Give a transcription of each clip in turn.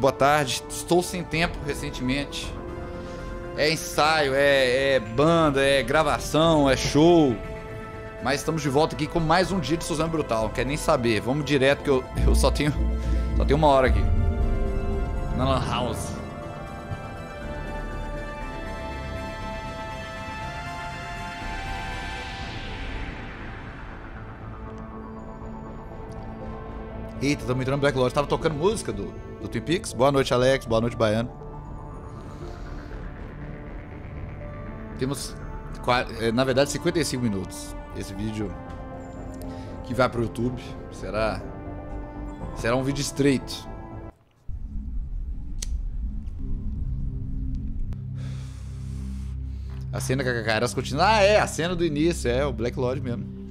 boa tarde. Estou sem tempo recentemente. É ensaio, é banda, é gravação, é show. Mas estamos de volta aqui com mais um dia de Suzanne Brutal. Não quer nem saber. Vamos direto que eu só tenho uma hora aqui. Na Lan House. Eita, estamos entrando no Black Lodge. Tava tocando música do Twin Peaks. Boa noite, Alex. Boa noite, Baiano. Temos, na verdade, 55 minutos. Esse vídeo que vai pro YouTube será um vídeo estreito. A cena que a Caras continua. Ah, é, a cena do início. É, o Black Lodge mesmo.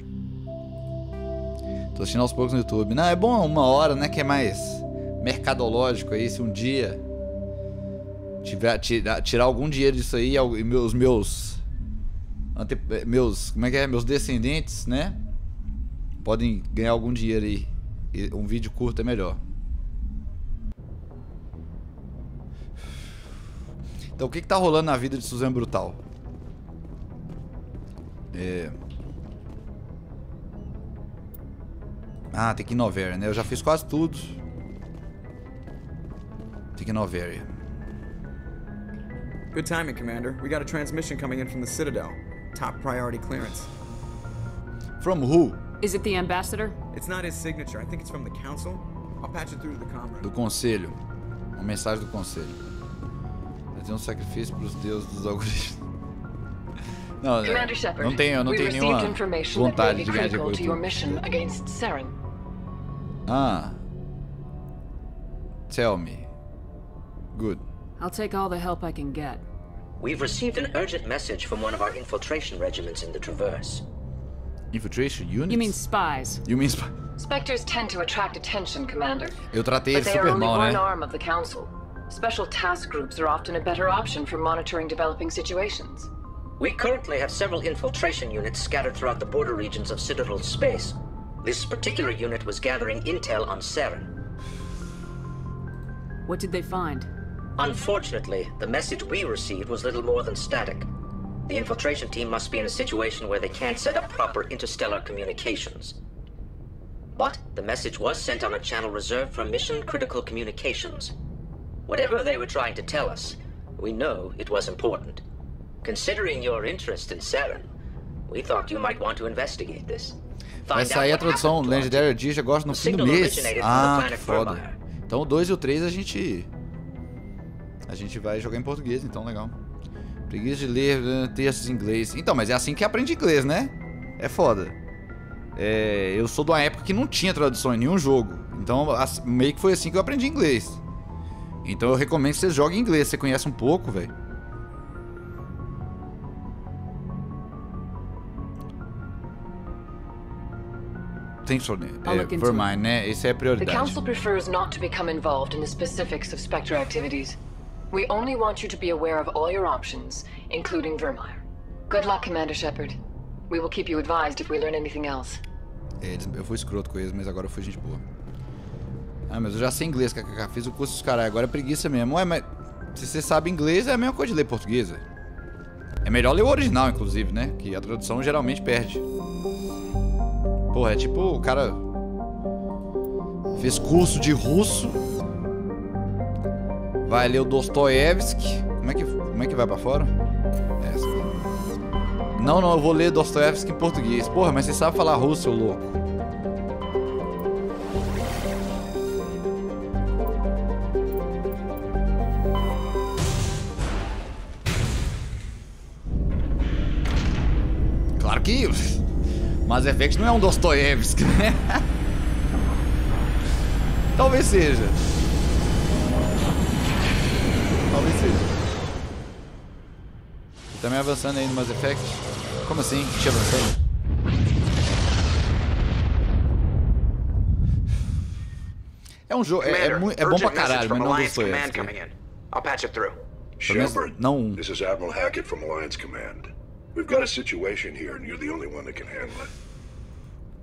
Tô assistindo aos poucos no YouTube. Não, é bom uma hora, né? Que é mais mercadológico aí. Se um dia tirar algum dinheiro disso aí, e meus descendentes, né? Podem ganhar algum dinheiro aí. E um vídeo curto é melhor. Então, o que tá rolando na vida de Suzanne Brutal? Ah, tem que ir novamente, né? Eu já fiz quase tudo. Tem que ir novamente. Good timing, Commander. We got a transmission coming in from the Citadel. Top priority clearance. From who? Is it the ambassador? It's not his signature. I think it's from the council. I'll patch it through to the comrade. Do conselho. Uma mensagem do conselho. Fazer um sacrifício para os deuses dos algoritmos. Não, eu não tenho nenhuma vontade de ganhar de coisa. Ah. Tell me. Good. I'll take all the help I can get. We've received an urgent message from one of our infiltration regiments in the Traverse. Infiltration units? You mean spies? You mean spies? Spectres tend to attract attention, Commander. Eu tratei ele super mal, né? But they are only one arm of the Council. Special task groups are often a better option for monitoring developing situations. We currently have several infiltration units scattered throughout the border regions of Citadel space. This particular unit was gathering intel on Saren. What did they find? Unfortunately, the message we received was little more than static. The infiltration team must be in a situation where they can't set up proper interstellar communications. But the message was sent on a channel reserved for mission-critical communications. Whatever they were trying to tell us, we know it was important. Considering your interest in Saren, we thought you might want to investigate this. Vai sair a tradução lendária de já gosto no fim do mês. Ah, que foda. Então o 2 e o 3 a gente vai jogar em português, então legal. Preguiça de ler textos em inglês. Então, mas é assim que aprende inglês, né? É foda. Eu sou de uma época que não tinha tradução em nenhum jogo. Então, meio que foi assim que eu aprendi inglês. Então eu recomendo que você jogue em inglês. Você conhece um pouco, velho. Thanks for mine, né? Isso é a prioridade. The Council prefers not to become involved in the specifics of Spectre activities. We only want you to be aware of all your options, including Vermeer. Good luck, Commander Shepard. We will keep you advised if we learn anything else. Eu fui escroto com eles, mas agora eu fui gente boa. Ah, mas eu já sei inglês, kkk. Fiz o curso dos caras, agora é preguiça mesmo. Ué, mas se você sabe inglês, é a mesma coisa de ler português. É melhor ler o original, inclusive, né? Que a tradução geralmente perde. Porra, é tipo o cara fez curso de russo, vai ler o Dostoiévski. Como é que vai pra fora? Essa aqui. Não, eu vou ler Dostoiévski em português. Porra, mas você sabe falar russo, seu louco. Claro que Mass Effect não é um Dostoiévski, né? Talvez seja. Talvez seja. Você tá me avançando aí no Mass Effect? Como assim? Te avançando? É um jogo, é bom pra caralho, mas não Dostoiévski. Shepard, não. This is Admiral Hackett from Alliance Command. We've got a situation here, and you're the only one that can handle it.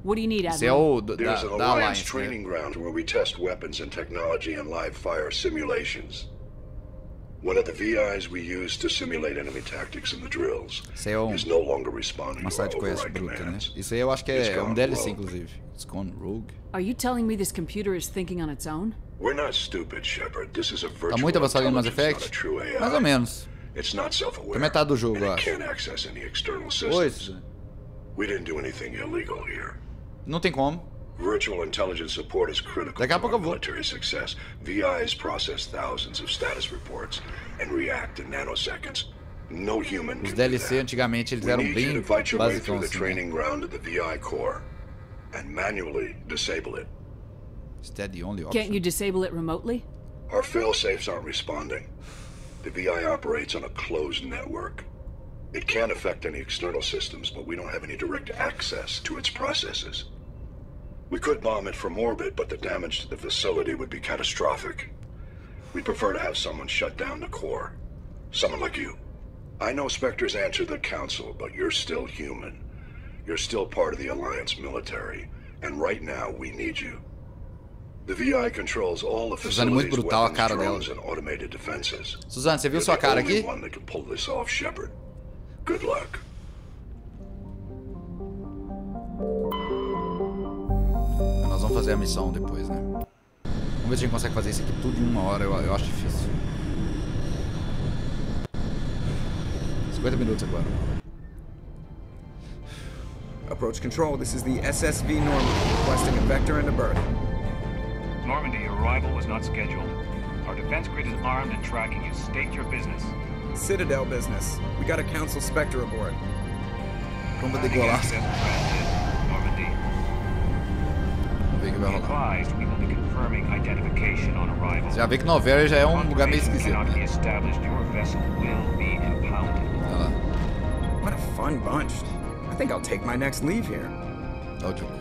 What do you need, Esse é Admiral? o There's an da Alliance Alliance, training né? ground where we test weapons and technology in live fire simulations. One of the VIs we use to simulate enemy tactics in the drills Esse é is no longer responding uma to our side quest override bruta, né? commands. Isso aí eu acho que It's é um gone DLC, rogue. inclusive. It's gone rogue. Are you telling me this computer is thinking on its own? We're not stupid, Shepard. This is a virtual Tá muito avançado em Mass intelligence, Effect? not a true AI. Mais ou menos. It's not self-aware. Tá metade do jogo, and eu it acho. can't access any external Oi, systems. Suzanne. We didn't do anything illegal here. Não tem como. Virtual intelligence support is critical Daqui a to pouco our eu vou. military success. VIs process thousands of status reports and react in nanoseconds. No human Os can do DLC that. antigamente eles We eram need you bem to fight your way basicão through the assim, né? training ground of the VI core and manually disable it. Is that the only Can't option? you disable it remotely? Our fail-safes aren't responding. The VI operates on a closed network. It can affect any external systems, but we don't have any direct access to its processes. We could bomb it from orbit, but the damage to the facility would be catastrophic. We'd prefer to have someone shut down the core. Someone like you. I know Spectres answer the Council, but you're still human. You're still part of the Alliance military, and right now we need you. The VI controls all the Suzanne, muito facilities, brutal a weapons, cara drones, dela. and automated defenses. Suzanne, você viu You're sua the cara only aqui? one that can pull this off, Shepard. Good luck. Nós vamos fazer a missão depois, né? Vamos ver se a gente consegue fazer isso aqui tudo em 1 hora. Eu acho difícil. 50 minutos agora. Approach control, this is the SSV Normandy, requesting a vector and a berth. Normandy, your arrival was not scheduled. Our defense grid is armed and tracking you. State your business. Citadel business. We got a Council Spectre aboard. Vamos degolar. Access granted. Normandy. Vamos ver o que vai Be rolar. advised, we will be confirming identification on arrival. Você já vê que Novéria já é um lugar meio esquisito, Cannot be né? established. Your vessel will be impounded. Olha lá. What a fun bunch. I think I'll take my next leave here. Olha o Joker.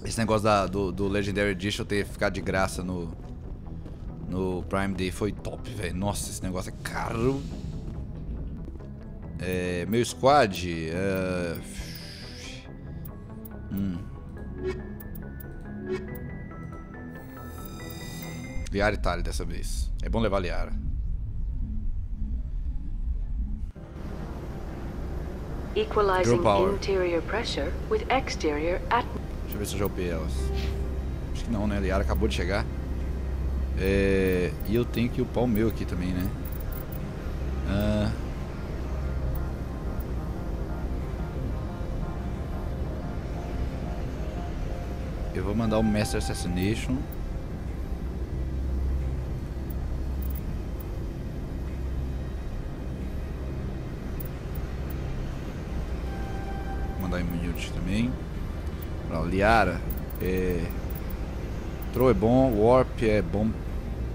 Esse negócio do Legendary Edition ter ficado de graça no Prime Day foi top, velho. Nossa, esse negócio é caro. Meu squad. Liara e Tali dessa vez. É bom levar Liara. Equalizing Draw power. interior pressure with exterior atmosphere. Deixa eu ver se eu já upei elas. Acho que não, né? A Liara acabou de chegar. E eu tenho que upar o meu aqui também, né? Eu vou mandar o Master Assassination. Vou mandar Immunity também. Pra Liara. Throw é bom, Warp é bom.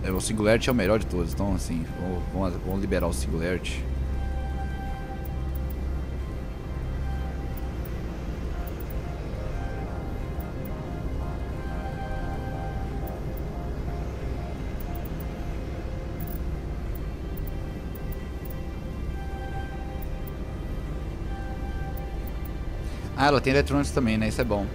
O Singularity é o melhor de todos. Então assim, vamos liberar o Singularity. Ah, ela tem Electronics também, né? Isso é bom.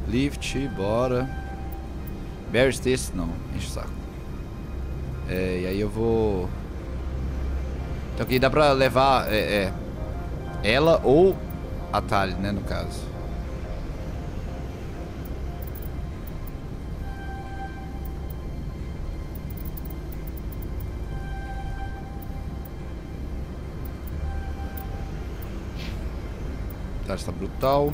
Lift, bora. Barry's Test, não, enche o saco. E aí eu vou... Então aqui dá pra levar ela ou a Tali, né, no caso. Tá, está brutal.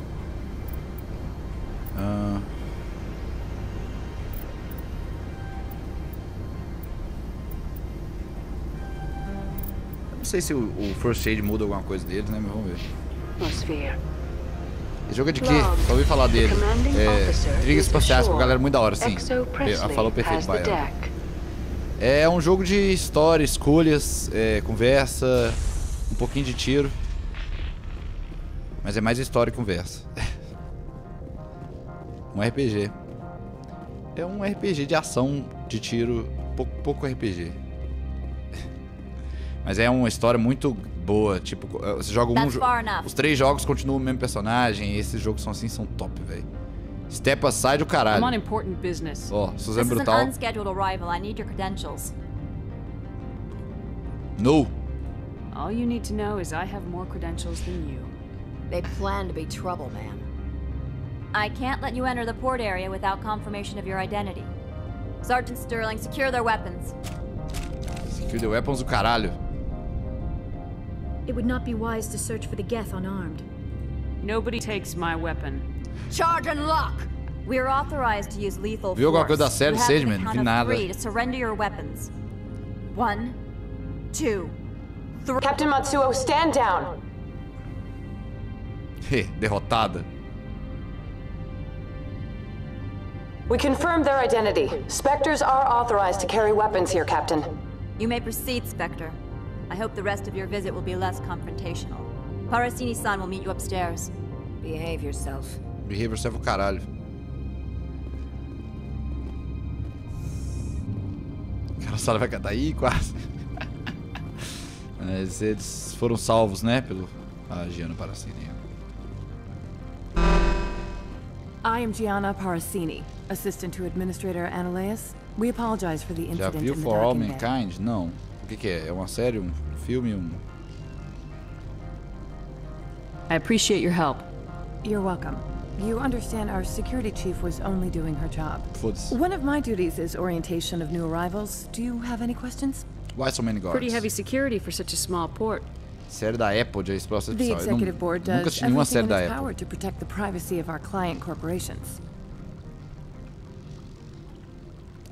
Não sei se o First Aid muda alguma coisa deles, né? Mas vamos ver. Atmosphere. Esse jogo é de quê? Só ouvi falar dele. Trilhas espaciais, com a galera muito da hora, sim. Falou perfeito, Baiano. É um jogo de história, escolhas, conversa, um pouquinho de tiro. Mas é mais história e conversa. Um RPG. É um RPG de ação, de tiro, pouco RPG. Mas é uma história muito boa, tipo, você joga os 3 jogos continuam o mesmo personagem, e esses jogos são assim, são top, velho. Step aside o caralho. Ó, Suzanne Brutal. No. All you need to know is I have more credentials than you. They plan to be trouble, man. I can't let you enter the port area without confirmation of your identity. Sergeant Sterling, secure their weapons. Secure the weapons o caralho. It would not be wise to search for the Geth unarmed. Nobody takes my weapon. Charge and lock. We're authorized to use lethal force. Viu alguma coisa da série, Sage, man? Vi nada. To surrender your weapons. 1, 2, 3. Captain Matsuo, stand down. Derrotada. We confirmed their identity. Spectres are authorized to carry weapons here, Captain. You may proceed, Spectre. I hope the rest of your visit will be less confrontational. Parasini-san will meet you upstairs. Behave yourself. Behave yourself o caralho. A sala vai cantar aí quase. Mas eles foram salvos, né? Pelo Gianna Parasini. I am Gianna Parasini, assistant to Administrator Ananias. We apologize for the Já incident viu in the For All docking bay. Mankind? Não. O que é? É uma série, um filme, I appreciate your help. You're welcome. You understand our security chief was only doing her job. Foda-se. One of my duties is orientation of new arrivals. Do you have any questions? Why so many guards? Pretty heavy security for such a small port. Série da Apple de exploração The especial. executive board Nunca does assisti nenhuma everything série in da its Apple. power to protect the privacy of our client corporations.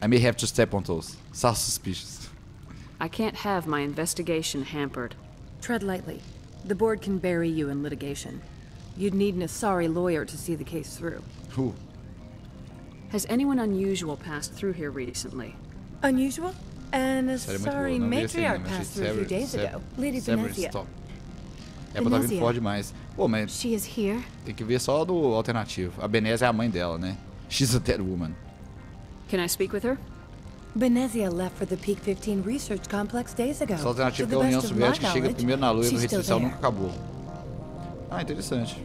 I may have to step on toes. Sounds suspicious. I can't have my investigation hampered. Tread lightly. The board can bury you in litigation. You'd need an Asari lawyer to see the case through. Who? Has anyone unusual passed through here recently? Unusual? An Série muito Asari boa. Não vi esse matriarch ainda, mas passed through a few days ago. Lady Severance Venezia. top. Apple tá vindo forte demais. Pô, mas She is here. tem que ver só do alternativo. A Benezia é a mãe dela, né? She's a dead woman. Can I speak with her? Benezia left for the Peak 15 research complex days ago. Essa alternativa To que a the União best of my Soviética chega knowledge, primeiro na Lua e o she's rede still social there. nunca acabou. Ah, interessante.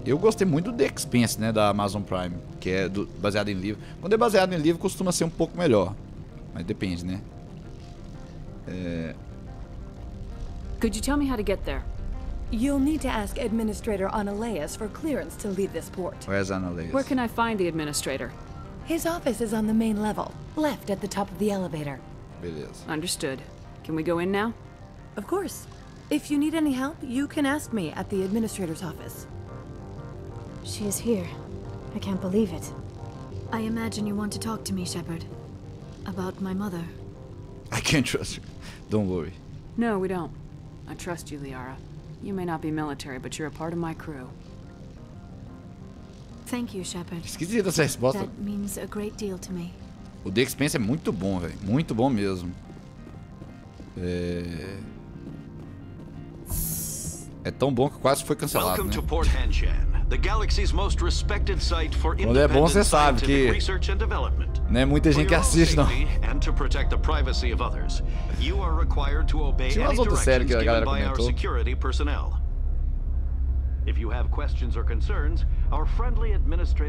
Eu gostei muito do The Expanse, né, da Amazon Prime, que é baseado em livro. Quando é baseado em livro, costuma ser um pouco melhor. Mas depende, né? Could you tell me how to get there? You'll need to ask Administrator Ananias for clearance to leave this port. Where's Ananias? Where can I find the administrator? His office is on the main level, left at the top of the elevator. Beleza. Understood. Can we go in now? Of course. If you need any help, you can ask me at the administrator's office. She is here. I can't believe it. I imagine you want to talk to me, Shepard. About my mother. I can't trust you. Don't worry. No, we don't. I trust you, Liara. You may not be military, but you're a part of my crew. Thank you, Shepard. Esquisita essa resposta. That means a great deal to me. O The Expanse é muito bom, velho. Muito bom mesmo. É tão bom que quase foi cancelado, né? Quando é bom, você sabe que não é muita gente que assiste, não. Tinha umas outras séries que a galera comentou.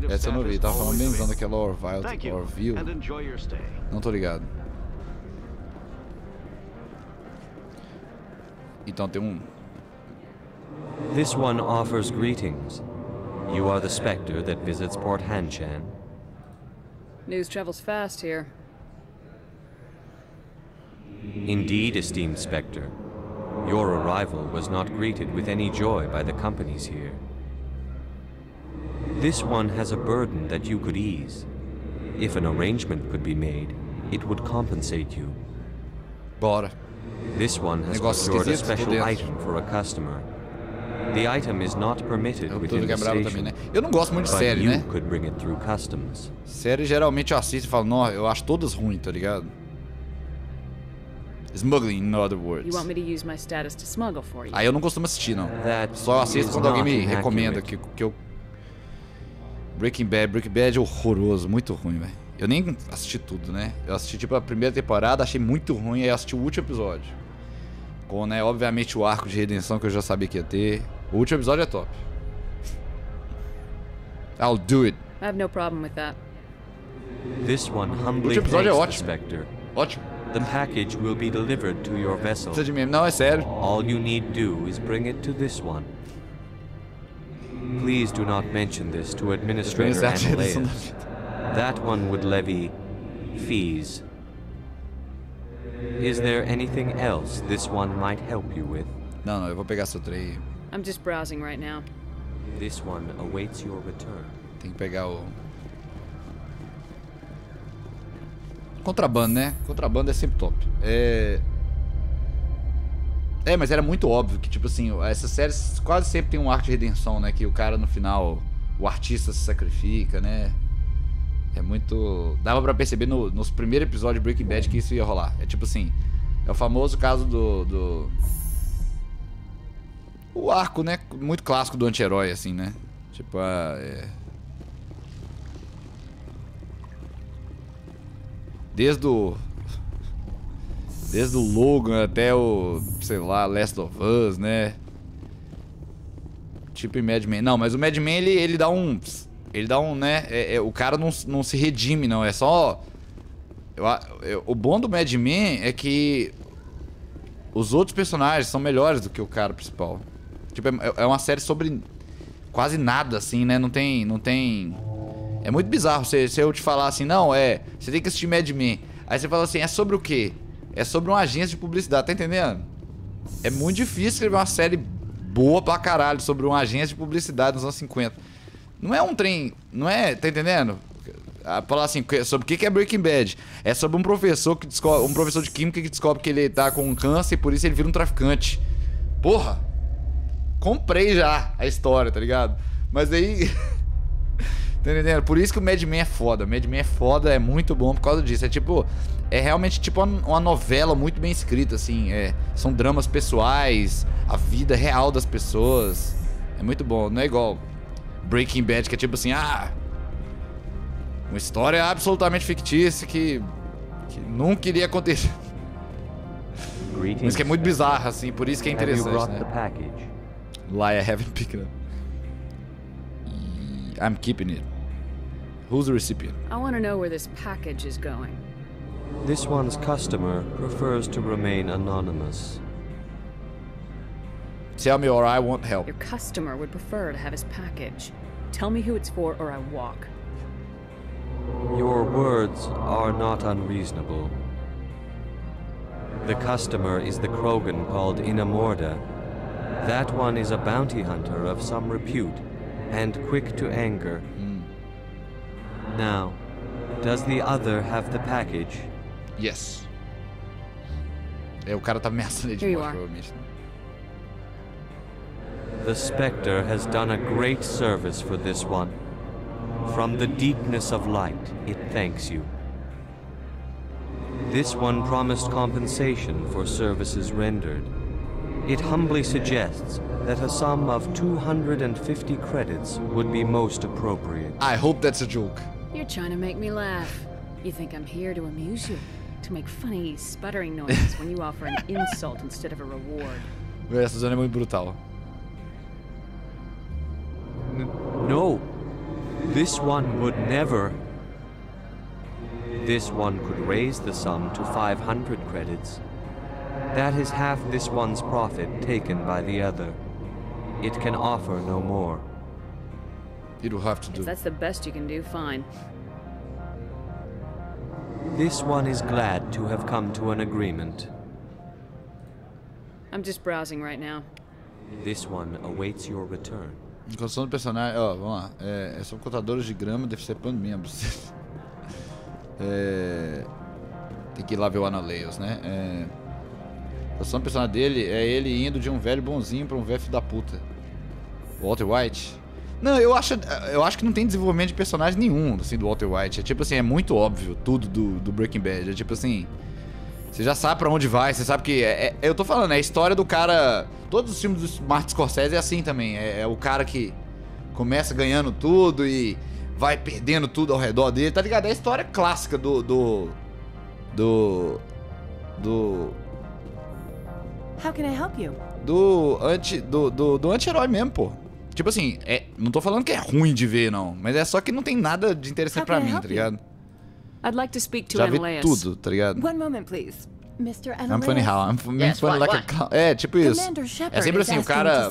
Essa eu não vi, tava falando bem daquela Orville. Não tô ligado. Então tem um... This one offers greetings. You are the Spectre that visits Port Hanshan. News travels fast here. Indeed, esteemed Spectre. Your arrival was not greeted with any joy by the companies here. This one has a burden that you could ease. If an arrangement could be made, it would compensate you. Bora. This one has procured a special item for a customer. The item is not permitted within the station, né? Eu não gosto muito de but série, you né? could bring it through customs. Série geralmente eu assisto e falo, não, eu acho todas ruins, tá ligado? Smuggling, in other words. You want me to use my status to smuggle for you? Aí eu não costumo assistir, não. Só assisto quando alguém me recomenda que eu... Breaking Bad é horroroso, muito ruim, velho. Eu nem assisti tudo, né? Eu assisti, tipo, a primeira temporada, achei muito ruim, aí eu assisti o último episódio. Com, né, obviamente, o arco de redenção que eu já sabia que ia ter. O último episódio é top. I'll do it. I have no problem with that. This one humbly thanks the Spectre. Ótimo. The package will be delivered to your vessel. Precisa de meme. Não, é sério. All you need do is bring it to this one. Please do not mention this to Administrator Annaleus. That one would levy fees. Is there anything else this one might help you with? Não, eu vou pegar seu trem. I'm just browsing right now. This one awaits your return. Tem que pegar o... Contrabando, né? Contrabando é sempre top. Mas era muito óbvio que, tipo assim, essas séries quase sempre tem um arco de redenção, né? Que o cara no final, o artista se sacrifica, né? É muito... Dava pra perceber nos primeiros episódios de Breaking Bad que isso ia rolar. É tipo assim, é o famoso caso o arco, né? Muito clássico do anti-herói, assim, né? Tipo, Desde o Logan até o, sei lá, Last of Us, né? Tipo em Mad Men. Não, mas o Mad Men, ele dá um... né? O cara não se redime, não. É só... o bom do Mad Men é que os outros personagens são melhores do que o cara principal. Tipo, é uma série sobre quase nada, assim, né? Não tem... É muito bizarro se eu te falar assim, não, você tem que assistir Mad Men. Aí você fala assim, é sobre o quê? É sobre uma agência de publicidade, tá entendendo? É muito difícil escrever uma série boa pra caralho sobre uma agência de publicidade nos anos 50. Não é um trem, não é, tá entendendo? Falar assim, sobre o que é Breaking Bad? É sobre um professor que descobre, um professor de química que descobre que ele tá com câncer e por isso ele vira um traficante. Porra! Comprei já a história, tá ligado? Mas aí... Tá entendendo? Por isso que o Mad Men é foda. Mad Men é foda, é muito bom por causa disso. É realmente tipo uma novela muito bem escrita, assim. São dramas pessoais, a vida real das pessoas. É muito bom, não é igual Breaking Bad, que é tipo assim, uma história absolutamente fictícia que nunca iria acontecer. Mas que é muito bizarra, assim, por isso que é interessante, né? Lie, I haven't picked it up. I'm keeping it. Who's the recipient? I want to know where this package is going. This one's customer prefers to remain anonymous. Tell me or I won't help. Your customer would prefer to have his package. Tell me who it's for or I walk. Your words are not unreasonable. The customer is the Krogan called Inamorda. That one is a bounty hunter of some repute and quick to anger. Now, does the other have the package? Yes. O cara tá ameaçando ele de morte, provavelmente. The Spectre has done a great service for this one. From the deepness of light, it thanks you. This one promised compensation for services rendered. It humbly suggests that a sum of 250 credits would be most appropriate. I hope that's a joke. You're trying to make me laugh. You think I'm here to amuse you? To make funny, sputtering noises when you offer an insult instead of a reward. A Suzanne é muito brutal. No. This one would never. This one could raise the sum to 500 credits. That is half this one's profit taken by the other. It can offer no more. It'll have to do. If that's the best you can do, fine. This one is glad to have come to an agreement. I'm just browsing right now. This one awaits your return. Construção do personagem, vamos lá. São contadores de grama, deve ser plano membros. Tem que ir lá ver o Annaleus, né? A construção do personagem dele é ele indo de um velho bonzinho pra um velho filho da puta. Walter White. Não, eu acho que não tem desenvolvimento de personagem nenhum, assim, do Walter White. É tipo assim, é muito óbvio tudo do Breaking Bad. É tipo assim, Você já sabe pra onde vai, você sabe que... eu tô falando, é a história do cara... Todos os filmes do Martin Scorsese é assim também. É o cara que começa ganhando tudo e vai perdendo tudo ao redor dele, tá ligado? É a história clássica do How can I help you? Do anti-herói mesmo, pô. Tipo assim, não tô falando que é ruim de ver, não. Mas é só que não tem nada de interessante pra mim, tá ligado? I'd like to speak to Já vi Ananias. tudo, tá ligado? One moment, please. Mr. Ananias. I'm funny how? I'm funny like a clown. É, tipo isso. É sempre assim, o cara...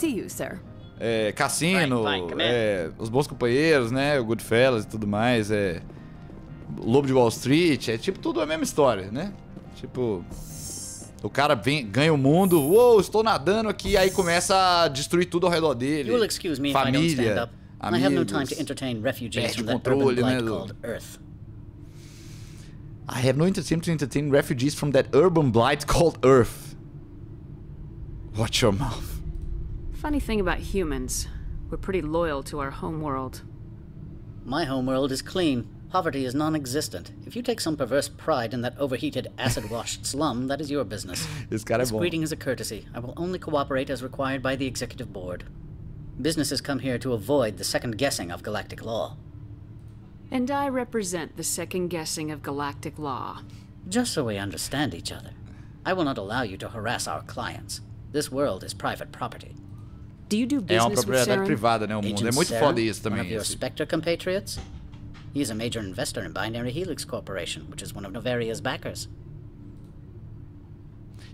Cassino, Os Bons Companheiros, né? O Goodfellas e tudo mais, Lobo de Wall Street, é tipo tudo a mesma história, né? Tipo... O cara ganha o mundo, uou, estou nadando aqui, aí começa a destruir tudo ao redor dele. You'll excuse me if I don't stand up. I have no time to entertain refugees from that urban blight called Earth. I have no time to entertain refugees from that urban blight called Earth. Watch your mouth. Funny thing about humans, we're pretty loyal to our homeworld. My homeworld is clean. Poverty is non-existent. If you take some perverse pride in that overheated, acid-washed slum, that is your business. This greeting is a courtesy. I will only cooperate as required by the executive board. Businesses come here to avoid the second-guessing of galactic law. And I represent the second-guessing of galactic law. Just so we understand each other, I will not allow you to harass our clients. This world is private property. Do you do business with Saren? Privada, né, o mundo. É muito foda isso também. One of your Spectre compatriots? He is a major investor in Binary Helix Corporation, which is one of Novaria's backers.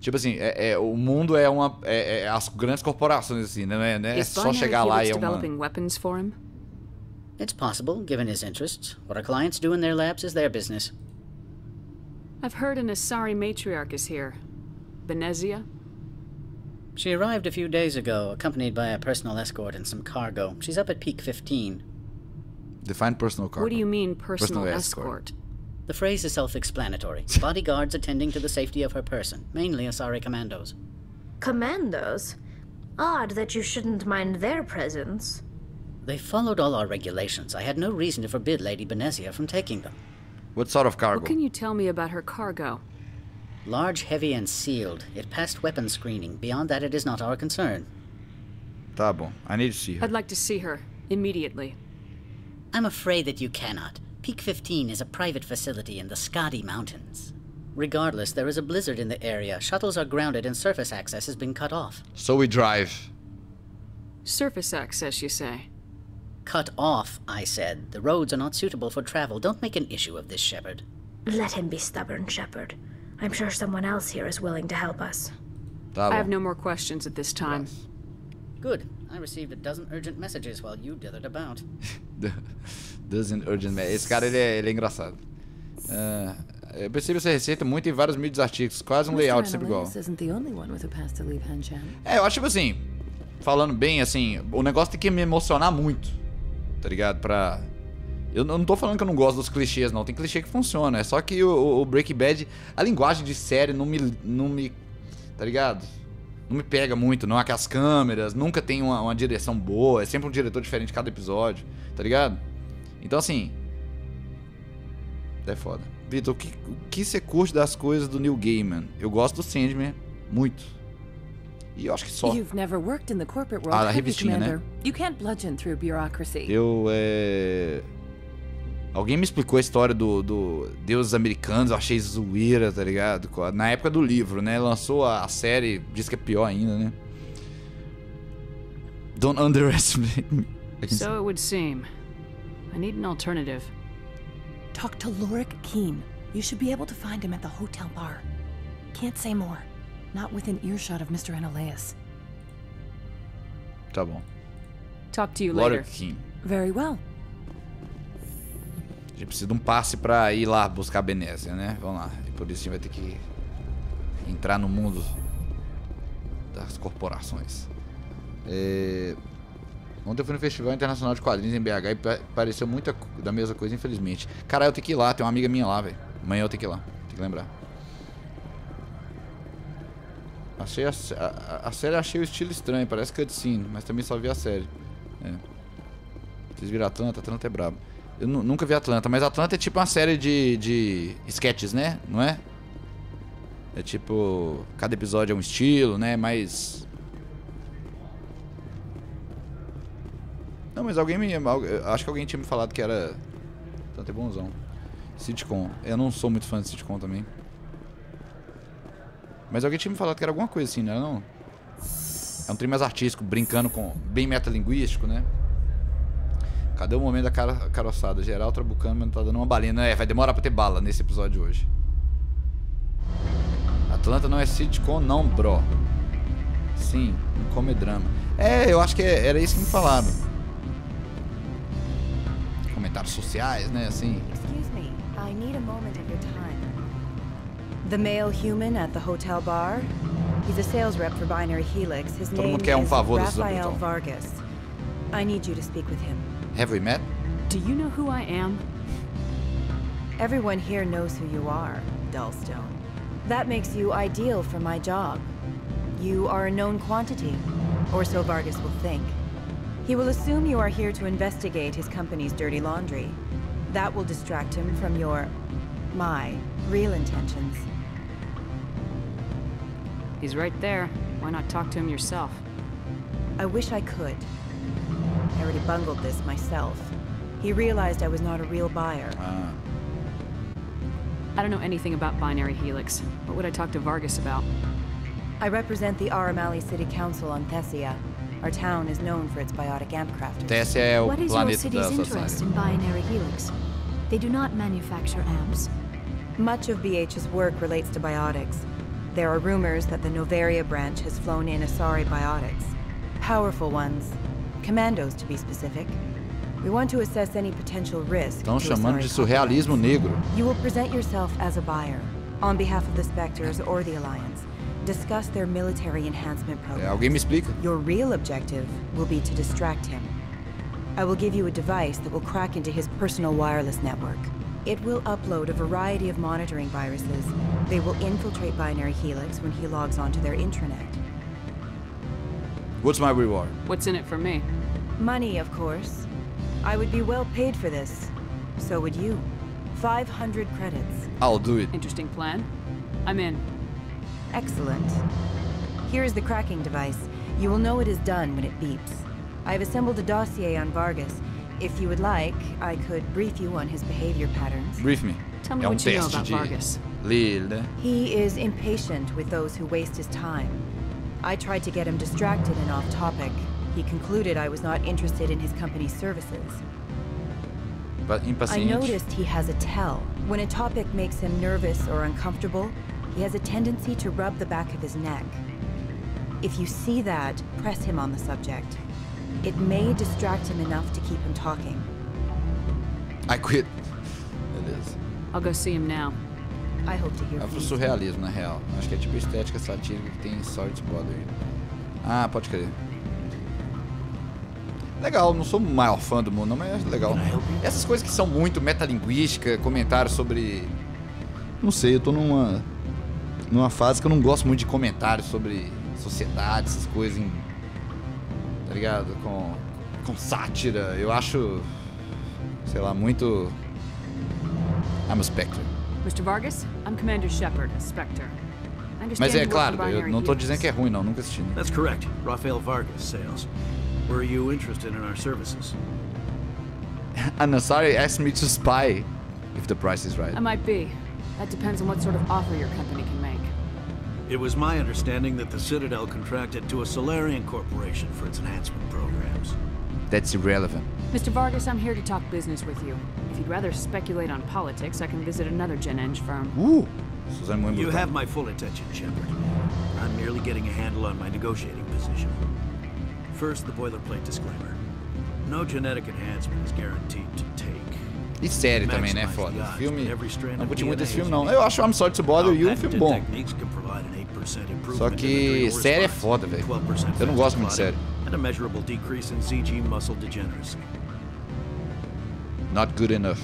Tipo assim, o mundo é as grandes corporações, assim, né? É só chegar lá e é uma... weapons for him? It's possible, given his interests. What our clients do in their labs is their business. I've heard an Asari matriarch is here. Benezia? She arrived a few days ago, accompanied by a personal escort and some cargo. She's up at Peak 15. Define personal cargo. What do you mean, personal escort? The phrase is self-explanatory. Bodyguards attending to the safety of her person, mainly Asari commandos. Commandos? Odd that you shouldn't mind their presence. They followed all our regulations. I had no reason to forbid Lady Benezia from taking them. What sort of cargo? What can you tell me about her cargo? Large, heavy, and sealed. It passed weapon screening. Beyond that, it is not our concern. Tá bom. I need to see her. I'd like to see her, immediately. I'm afraid that you cannot. Peak 15 is a private facility in the Skadi Mountains. Regardless, there is a blizzard in the area. Shuttles are grounded and surface access has been cut off. So we drive. Surface access, you say? Cut off, I said. The roads are not suitable for travel. Don't make an issue of this, Shepard. Let him be stubborn, Shepard. I'm sure someone else here is willing to help us. Tá bom. I have no more questions at this time. Yes. Good. I received a dozen urgent messages while you dithered about. Dozen urgent messages. Esse cara, ele é engraçado. Eu percebo essa receita muito em vários mídias artigos. Quase um layout sempre igual. Eu acho tipo assim, falando bem assim, o negócio tem que me emocionar muito. Tá ligado? Eu não tô falando que eu não gosto dos clichês, não. Tem clichê que funciona. É só que o Breaking Bad, a linguagem de série não me... Tá ligado? Não me pega muito, não. Aquelas câmeras, nunca tem uma direção boa. É sempre um diretor diferente cada episódio, tá ligado? Então, assim... É foda. Vitor, o que você curte das coisas do Neil Gaiman? Eu gosto do Sandman, muito. E eu acho que só. A revistinha, né? Alguém me explicou a história do Deuses Americanos, eu achei zoeira, tá ligado? Na época do livro, né? Lançou a série, diz que é pior ainda, né? Don't underestimate me. So it would seem. I need an alternative. Talk to Lorik Keene. You should be able to find him at the hotel bar. Can't say more. Not within earshot of Mr. Ananias. Tá bom. Talk to you later. Lorik Keene. Very well. A gente precisa de um passe pra ir lá buscar a Benezia, né? Vamos lá. E por isso a gente vai ter que entrar no mundo das corporações. Ontem eu fui no Festival Internacional de Quadrinhos em BH e pareceu muita da mesma coisa, infelizmente. Cara, eu tenho que ir lá, tem uma amiga minha lá, velho. Amanhã eu tenho que ir lá, tem que lembrar. Achei a série, achei o estilo estranho, parece cutscene, mas também só vi a série. Vocês viram Atlanta? Atlanta é brabo. Eu nunca vi Atlanta, mas Atlanta é tipo uma série de sketches, né? Não é? É tipo, cada episódio é um estilo, né? Mas... Não, mas alguém me... Acho que alguém tinha me falado que era... Tanto é bonzão. Sitcom. Eu não sou muito fã de sitcom também. Mas alguém tinha me falado que era alguma coisa assim, né? Não? É um trem mais artístico, brincando com... Bem metalinguístico, né? Cadê o momento da caroçada? Geral trabucando, mas não tá dando uma balinha. É, vai demorar pra ter bala nesse episódio de hoje. Atlanta não é sitcom não, bro. Sim, um comedrama. É, eu acho que era isso que me falaram. Comentários sociais, né, assim. Excuse me, I need a moment of your time. The male human at the hotel bar? He's a sales rep for Binary Helix. His name is Rafael Vargas. I need you to speak with him. Have we met? Do you know who I am? Everyone here knows who you are, Dullstone. That makes you ideal for my job. You are a known quantity, or so Vargas will think. He will assume you are here to investigate his company's dirty laundry. That will distract him from my real intentions. He's right there. Why not talk to him yourself? I wish I could. I already bungled this myself. He realized I was not a real buyer. I don't know anything about Binary Helix. What would I talk to Vargas about? I represent the Aramali City Council on Thessia. Our town is known for its biotic amp crafters. Thessia é o What is your planeta city's da interest in Binary Helix? They do not manufacture amps. Much of BH's work relates to biotics. There are rumors that the Novaria branch has flown in Asari biotics. Powerful ones. Commandos, to be specific. We want to assess any potential risk. Estão chamando de surrealismo negro. You will present yourself as a buyer, on behalf of the Spectres or the Alliance. Discuss their military enhancement program. Alguém me explica? Your real objective will be to distract him. I will give you a device that will crack into his personal wireless network. It will upload a variety of monitoring viruses. They will infiltrate Binary Helix when he logs onto their intranet. What's my reward? What's in it for me? Money, of course. I would be well paid for this. So would you. 500 credits. I'll do it. Interesting plan. I'm in. Excellent. Here is the cracking device. You will know it is done when it beeps. I have assembled a dossier on Vargas. If you would like, I could brief you on his behavior patterns. Brief me. Tell me what you know about Vargas. He is impatient with those who waste his time. I tried to get him distracted and off topic. He concluded I was not interested in his company's services. But I noticed he has a tell. When a topic makes him nervous or uncomfortable, he has a tendency to rub the back of his neck. If you see that, press him on the subject. It may distract him enough to keep him talking. I quit. Beleza. I'll go see him now. I hope to hear É from pro you. surrealismo, na real. Acho que é tipo estética satírica que tem sorte brother. Ah, pode crer. Legal, não sou o maior fã do mundo, não, mas é legal. Essas coisas que são muito metalinguística, comentários sobre... Não sei, eu tô numa fase que eu não gosto muito de comentários sobre sociedade, essas coisas, tá ligado? Com sátira. Eu acho, sei lá, muito... I'm a Spectre. Mr. Vargas, I'm Commander Shepard, a Spectre. Mas é claro, eu não tô dizendo que é ruim não, nunca assisti. Né? That's correct. Rafael Vargas, sales. Were you interested in our services? Anasari asked me to spy if the price is right. I might be. That depends on what sort of offer your company can make. It was my understanding that the Citadel contracted to a Solarian corporation for its enhancement programs. That's irrelevant. Mr. Vargas, I'm here to talk business with you. If you'd rather speculate on politics, I can visit another Gen-Eng firm. Suzanne Brutal. You have my full attention, Shepard. I'm merely getting a handle on my negotiating position. First, the boilerplate disclaimer. No genetic enhancement is guaranteed to take. E série também, né? Foda. Filme. Não curti muito esse filme, não. Eu acho I'm Sorry to Bother You um filme bom. Só que série é foda, velho. Eu não gosto muito de série. And a measurable decrease in CG muscle degeneracy. Not good enough.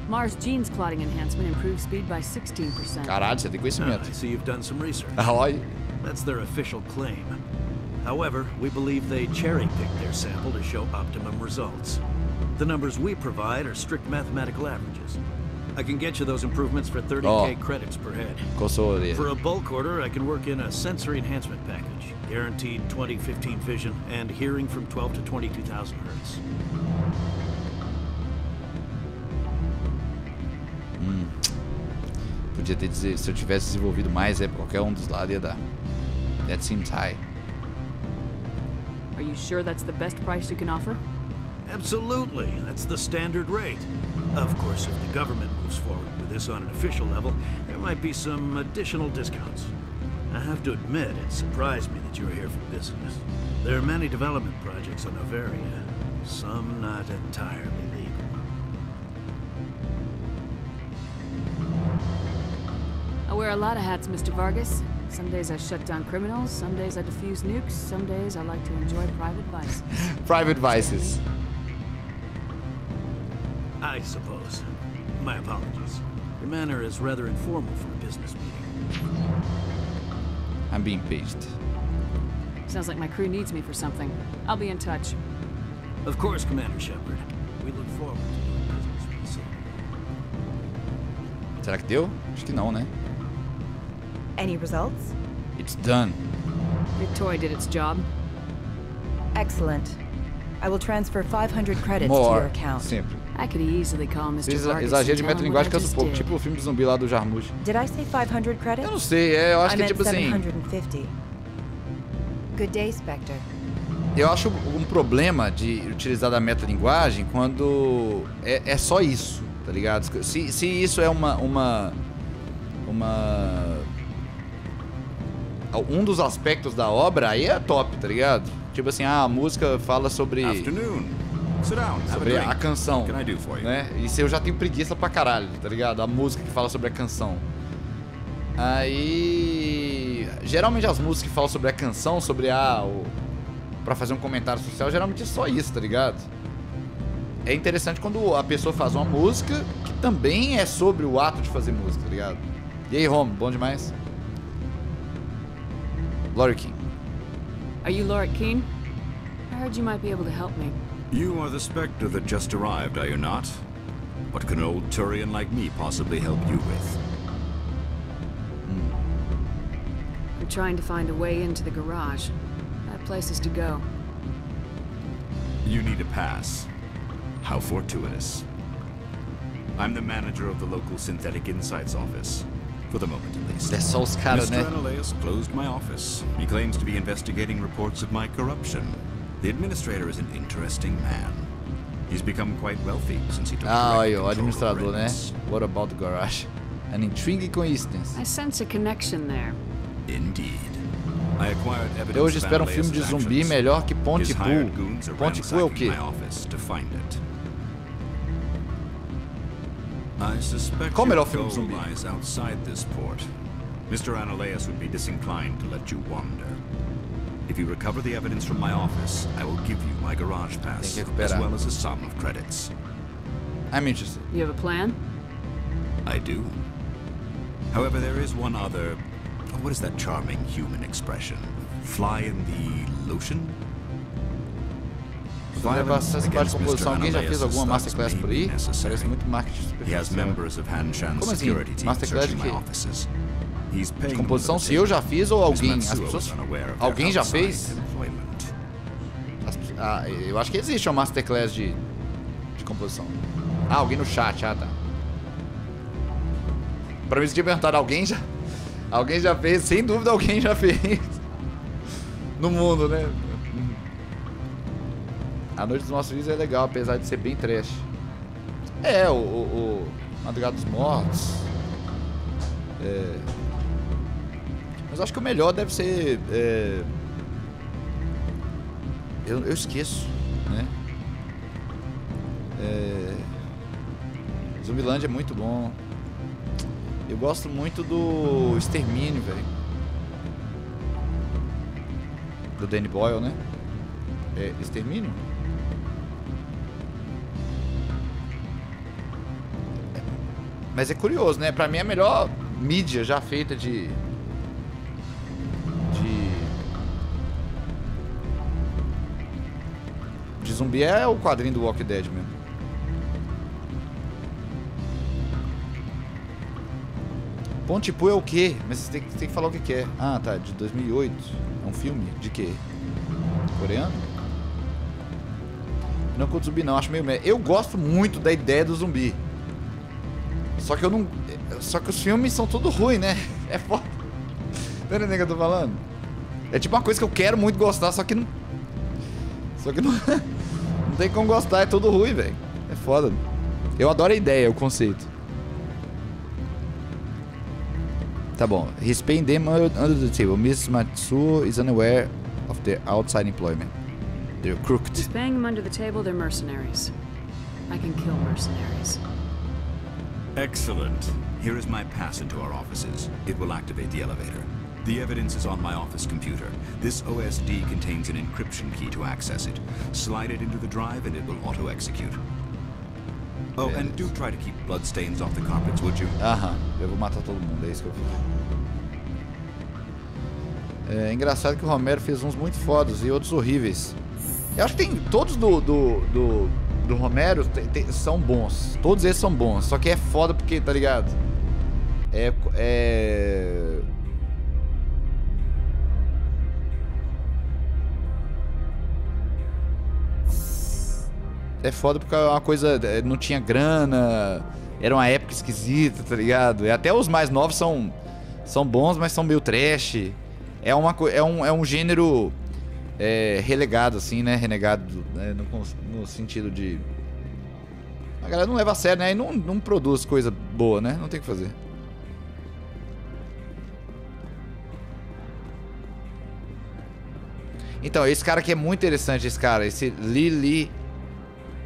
Mars genes clotting enhancement improves speed by 16%. Caralho, você tem conhecimento. I see you've done some research. Olha. That's their official claim. However, we believe they cherry-picked their sample to show optimum results. The numbers we provide are strict mathematical averages. I can get you those improvements for 30k credits per head. Coçou a orelha. For a bulk order, I can work in a sensory enhancement package. Guaranteed 20/15 vision and hearing from 12 to 22,000 hertz. Podia ter dizer, se eu tivesse desenvolvido mais, pra qualquer um dos lados ia dar. That seems high. Are you sure that's the best price you can offer? Absolutely. That's the standard rate. Of course, if the government moves forward with this on an official level, there might be some additional discounts. I have to admit, it surprised me that you were here for business. There are many development projects on Novaria, some not entirely legal. I wear a lot of hats, Mr. Vargas. Some days I shut down criminals, some days I defuse nukes, some days I like to enjoy private vices. Private vices. I suppose. My apologies. Your manner is rather informal for a business meeting. I'm being paged. Sounds like my crew needs me for something. I'll be in touch. Of course, Commander Shepard. We look forward to doing business with the city. Será que deu? Acho que não, né? Any results? It's done. Your toy did its job. Excellent. I will transfer 500 credits More. to your account. Sempre. I could easily call Mr. Vargas. Exagero de metalinguagem cansa um pouco, tipo o filme de zumbi lá do Jarmusch. Did I say 500 credits? Eu não sei, eu acho que é tipo assim. 750. Good day, Spectre. Eu acho um problema de utilizar da metalinguagem quando é só isso, tá ligado? Se isso é um dos aspectos da obra, aí é top, tá ligado? Tipo assim, a música fala sobre a canção, né? Isso eu já tenho preguiça pra caralho, tá ligado? A música que fala sobre a canção. Aí, geralmente as músicas que falam sobre a canção, pra fazer um comentário social, geralmente é só isso, tá ligado? É interessante quando a pessoa faz uma música que também é sobre o ato de fazer música, tá ligado? E aí, Rom, bom demais? Lord King. Are you Lord King? I heard you might be able to help me. You are the Spectre that just arrived, are you not? What can an old Turian like me possibly help you with? I'm trying to find a way into the garage. I have places to go. You need a pass. How fortuitous. I'm the manager of the local Synthetic Insights office. For the moment, at least. É só os caras, né? Mr. Analeas closed my office. He claims to be investigating reports of my corruption. The administrator is an interesting man. He's become quite wealthy since he took aí, o administrador, né? What about the garage? An intriguing coincidence. I sense a connection there. Indeed. I acquired evidence Eu hoje espero um filme de zumbi melhor que Ponte Pool. Ponte Pool é o quê? Qual o melhor filme de zumbi? Outside this port. Mr. Analeas would be disinclined to let you wander. If you recover the evidence from my office, I will give you my garage pass, as well as a sum of credits. I'm interested. You have a plan? I do. However, there is one other... what is that charming human expression? Fly in the lotion? Essa parte de composição, alguém já fez alguma masterclass por aí? Parece muito marketing superficial. Como assim? Masterclass de quê? De composição, se eu já fiz ou alguém? As pessoas... Alguém já fez? Eu acho que existe uma masterclass de composição. Alguém no chat, tá. Pra mim, se tinha perguntado, alguém já fez? Sem dúvida, alguém já fez. No mundo, né? A Noite dos Nossos Vídeos é legal, apesar de ser bem trash. O Madrugada dos Mortos. Mas acho que o melhor deve ser... Eu esqueço, né? Zumbilândia é muito bom. Eu gosto muito do Extermínio, velho. Do Danny Boyle, né? Extermínio? Mas é curioso, né? Pra mim é a melhor mídia já feita de zumbi é o quadrinho do Walking Dead mesmo. Pontypool é o quê? Mas você tem que falar o que é. Ah, tá, de 2008. É um filme? De quê? Coreano? Não curto zumbi não, acho meio... Eu gosto muito da ideia do zumbi. Só que eu não... Só que os filmes são tudo ruins, né? É foda. Tá entendendo o que eu tô falando? É tipo uma coisa que eu quero muito gostar, só que não... Só que não... Não tem como gostar, é tudo ruim, velho. É foda. Eu adoro a ideia, o conceito. Tá bom. He's paying them under the table. Mrs. Matsuo is unaware of their outside employment. They're crooked. He's paying them under the table, they're mercenaries. I can kill mercenaries. Excellent. Here is my pass into our offices. It will activate the elevator. The evidence is on my office computer. This OSD contains an encryption key to access it. Slide it into the drive and it will auto-execute. Oh, and do try to keep bloodstains off the carpets, would you? Aham, eu vou matar todo mundo, é isso que eu fiz. É engraçado que o Romero fez uns muito fodas e outros horríveis. Eu acho que tem todos do Romero são bons. Todos eles são bons, só que é foda porque, tá ligado? É foda porque é uma coisa... Não tinha grana... Era uma época esquisita, tá ligado? E até os mais novos são bons, mas são meio trash. É um gênero... relegado, assim, né? Renegado, né? No sentido de... A galera não leva a sério, né? E não produz coisa boa, né? Não tem o que fazer. Então, esse cara aqui é muito interessante, esse cara. Esse Lili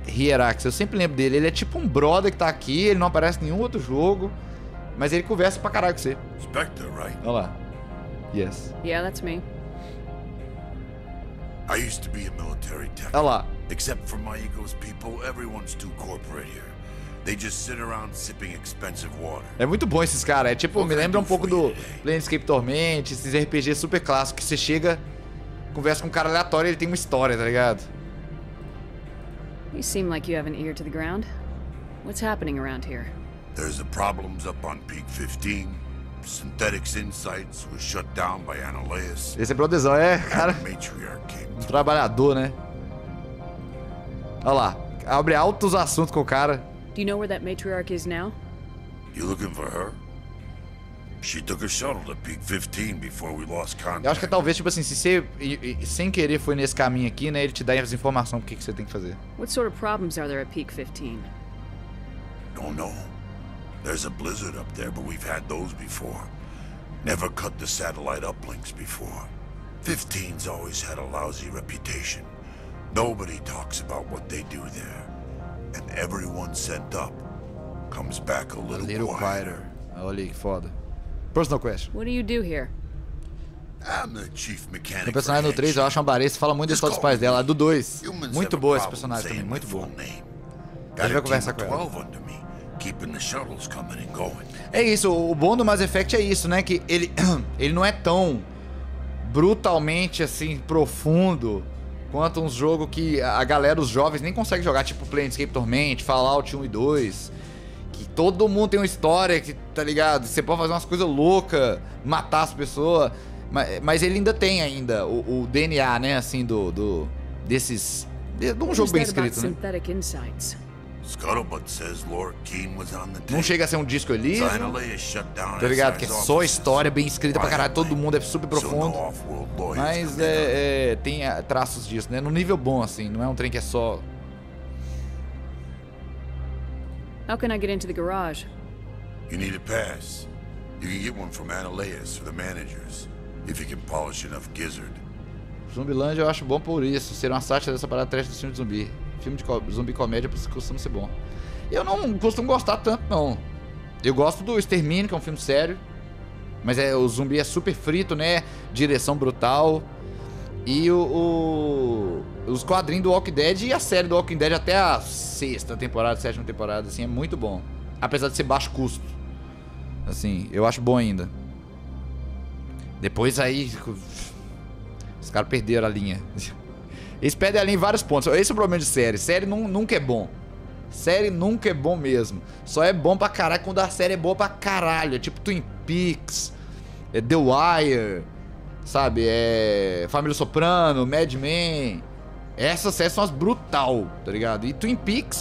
Hierax. Eu sempre lembro dele. Ele é tipo um brother que tá aqui. Ele não aparece em nenhum outro jogo. Mas ele conversa pra caralho com você. Spectre, right? Olha lá. Yes. Yeah, that's me. I used to be a military tech. Olha lá. Except for my ego's people, everyone's too corporate here. They just sit around sipping expensive water. É muito bom esses caras. É tipo, me lembra um pouco do Planescape Torment, esses RPG super clássicos que você chega, conversa com um cara aleatório e ele tem uma história, tá ligado? You seem like you have an ear to the ground. What's happening around here? There's the problems up on Peak 15. Synthetics Insights was shut down by Analeus. Esse é brotherzão, cara. Um trabalhador, né? Olha lá. Abre altos assuntos com o cara. Do you know where that matriarch is now? You looking for her? She took a shuttle to Peak 15 before we lost contact. Eu acho que talvez, tipo assim, se você sem querer foi nesse caminho aqui, né, ele te dá as informações do que você tem que fazer. What sort of problems are there at Peak 15? Don't know. There's a blizzard up there, but we've had those before. Never cut the satellite uplinks before. 15's always had a lousy reputation. Nobody talks about what they do there. And everyone sent up comes back a little quieter. Olha aí, que foda. Personal question. What do you do here? I'm the chief mechanic. O personagem do 3, eu acho uma barista, fala muito da história dos pais dela. A do 2, muito boa esse personagem também, muito boa. A gente vai conversar com ela. É isso, o bom do Mass Effect é isso, né? Que ele não é tão brutalmente, assim, profundo quanto uns jogos que a galera, os jovens, nem consegue jogar, tipo Planescape Torment, Fallout 1 e 2. Que todo mundo tem uma história, que, tá ligado? Você pode fazer umas coisas loucas, matar as pessoas. Mas ele ainda tem o DNA, né, assim, desses... De um jogo bem escrito, né? Não chega a ser um disco Elysium, tá ligado? Que é só história bem escrita pra caralho, todo mundo é super profundo. Mas tem traços disso, né? No nível bom, assim, não é um trem que é só... How can I get into the garage? You need a pass. You can get one from Analeus or the managers, if you can polish enough gizzard. Zumbilândia eu acho bom por isso, ser uma sátira dessa parada trash do filme de zumbi. Filme de zumbi comédia costuma ser bom. Eu não costumo gostar tanto, não. Eu gosto do Extermínio, que é um filme sério. Mas o zumbi é super frito, né? Direção brutal. E os quadrinhos do Walking Dead e a série do Walking Dead até a 6ª temporada, 7ª temporada, assim, é muito bom. Apesar de ser baixo custo. Assim, eu acho bom ainda. Depois aí... Os caras perderam a linha. Eles perdem a linha em vários pontos. Esse é o problema de série. Série nunca é bom. Série nunca é bom mesmo. Só é bom pra caralho quando a série é boa pra caralho. É tipo Twin Peaks, The Wire, sabe? Família Soprano, Mad Men. Essas séries são as brutal, tá ligado? E Twin Peaks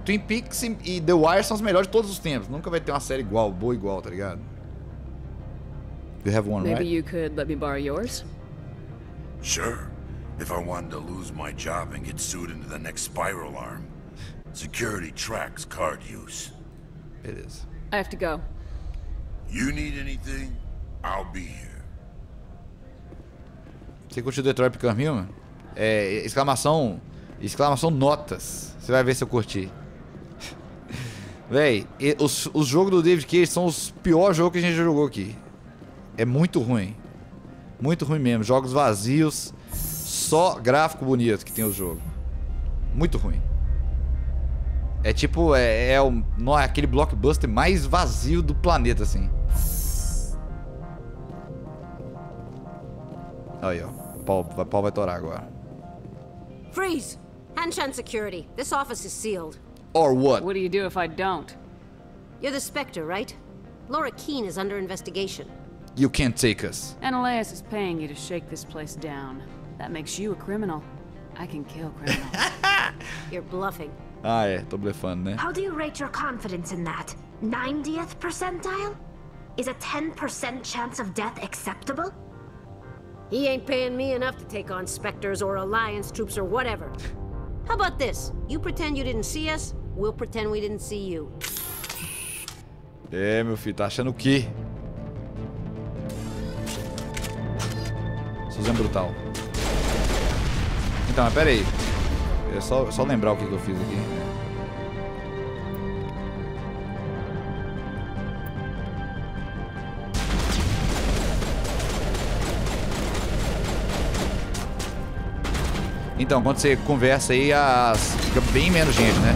Twin Peaks e The Wire são os melhores de todos os tempos. Nunca vai ter uma série igual, boa igual, tá ligado? You have one, Maybe right? you could let me borrow yours? Sure. If I wanted to lose my job and get sued into the next spiral arm. Security tracks card use. It is. I have to go. You need anything? I'll be here. Você curtiu Detroit Become Human? Exclamação notas. Você vai ver se eu curti. Véi, os jogos do David Cage são os piores jogos que a gente já jogou aqui. É muito ruim. Muito ruim mesmo. Jogos vazios. Só gráfico bonito que tem o jogo. Muito ruim. É tipo, aquele blockbuster mais vazio do planeta, assim. Aí, ó. O pau vai torar agora. Freeze! Hanshan security. This office is sealed. Or what? What do you do if I don't? You're the Spectre, right? Laura Keene is under investigation. You can't take us. Analeus is paying you to shake this place down. That makes you a criminal. I can kill criminals. You're bluffing. Tô blefando, né? How do you rate your confidence in that? 90th percentile? Is a 10% chance of death acceptable? He ain't paying me enough to take on Spectres or Alliance troops or whatever. How about this? You pretend you didn't see us, we'll pretend we didn't see you. Meu filho, tá achando o quê? Suzanne Brutal. Então, mas pera aí. É só lembrar o que eu fiz aqui. Então, quando você conversa aí, fica bem menos gente, né?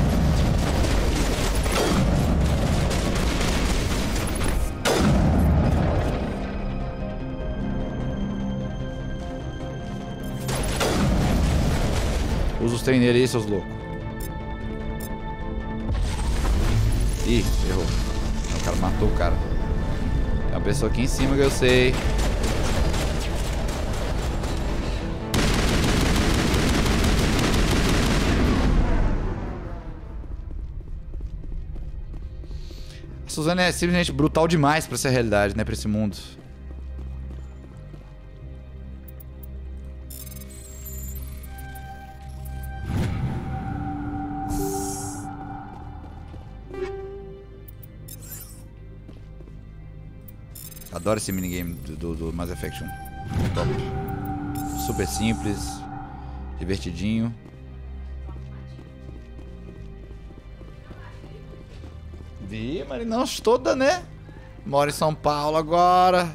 Usa os treineiros aí, seus loucos. Ih, errou. O cara matou o cara. Tem uma pessoa aqui em cima que eu sei. A Suzanne é simplesmente brutal demais pra ser realidade, né? Pra esse mundo. Adoro esse minigame do Mass Effect 1. Top. Super simples. Divertidinho. Vi, mas não toda, né? Moro em São Paulo agora.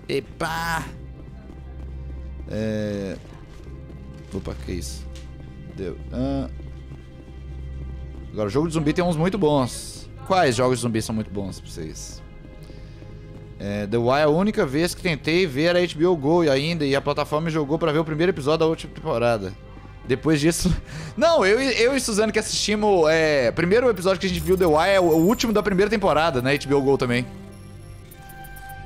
Epa! Opa, que isso? Deu. Agora, o jogo de zumbi tem uns muito bons. Quais jogos de zumbi são muito bons pra vocês? The Wire é a única vez que tentei ver a HBO Go ainda, e a plataforma me jogou pra ver o primeiro episódio da última temporada. Depois disso... Não, eu e Suzane que assistimos... primeiro episódio que a gente viu The Wire é o último da primeira temporada, né? HBO Go também.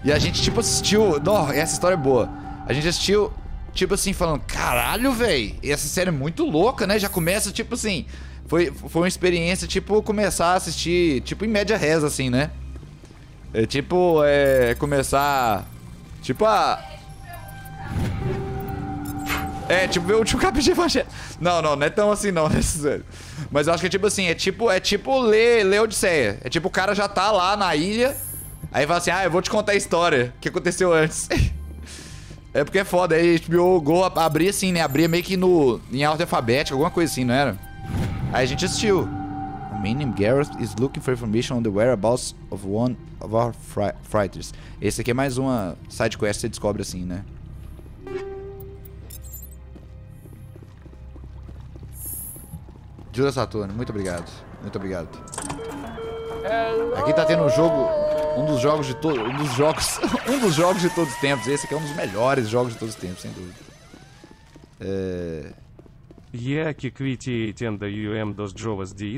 E a gente, tipo, assistiu... Não, essa história é boa. A gente assistiu, tipo assim, falando... Caralho, véi, essa série é muito louca, né? Já começa, tipo assim... Foi uma experiência, tipo, começar a assistir... Tipo, em média reza, assim, né? Começar... Tipo, tipo, ver o último capítulo de Evangelho. Não é tão assim, não, né, sério. Mas eu acho que é tipo assim, é tipo ler Odisseia. É tipo, o cara já tá lá na ilha, aí fala assim, eu vou te contar a história, o que aconteceu antes. É porque é foda, aí HBO Go abria assim, né, abria meio que em ordem alfabética, alguma coisa assim, não era? Aí a gente assistiu. A man named Gareth is looking for information on the whereabouts of one of our fighters. Esse aqui é mais uma side quest que você descobre assim, né? Júlia Saturno, muito obrigado. Muito obrigado. Aqui tá tendo um jogo, um dos jogos de todos os tempos. Esse aqui é um dos melhores jogos de todos os tempos, sem dúvida.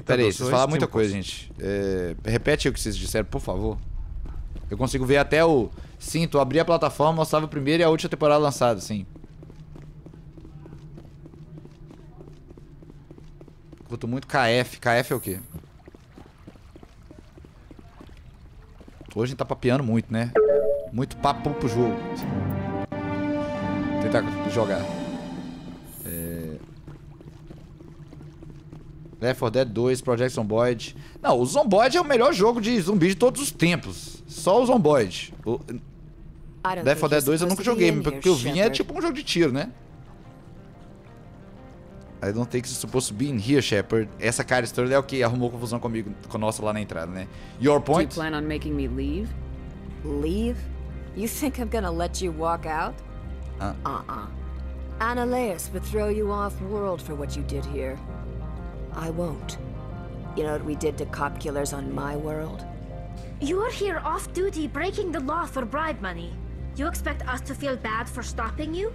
Pera aí, vocês falaram muita coisa, gente. Repete aí o que vocês disseram, por favor. Eu consigo ver até o... Sim, tu abri a plataforma, mostrava a primeira e a última temporada lançada, sim. Curto muito KF. KF é o quê? Hoje a gente tá papeando muito, né? Muito papo pro jogo. Tentar jogar. Left 4 Dead 2, Project Zomboid. Não, o Zomboid é o melhor jogo de zumbi de todos os tempos. Só o Zomboid. Left 4 Dead 2 eu nunca joguei, porque o que eu vi é tipo um jogo de tiro, né? I don't think it's supposed to be in here, Shepard. Essa cara estranha é o que arrumou confusão comigo, conosco lá na entrada, né? Your point? Do you plan on making me leave? Leave? You think I'm gonna let you walk out? Annaleus would throw you off-world for what you did here. I won't. You know what we did to cop killers on my world? You're here off-duty breaking the law for bribe money. You expect us to feel bad for stopping you?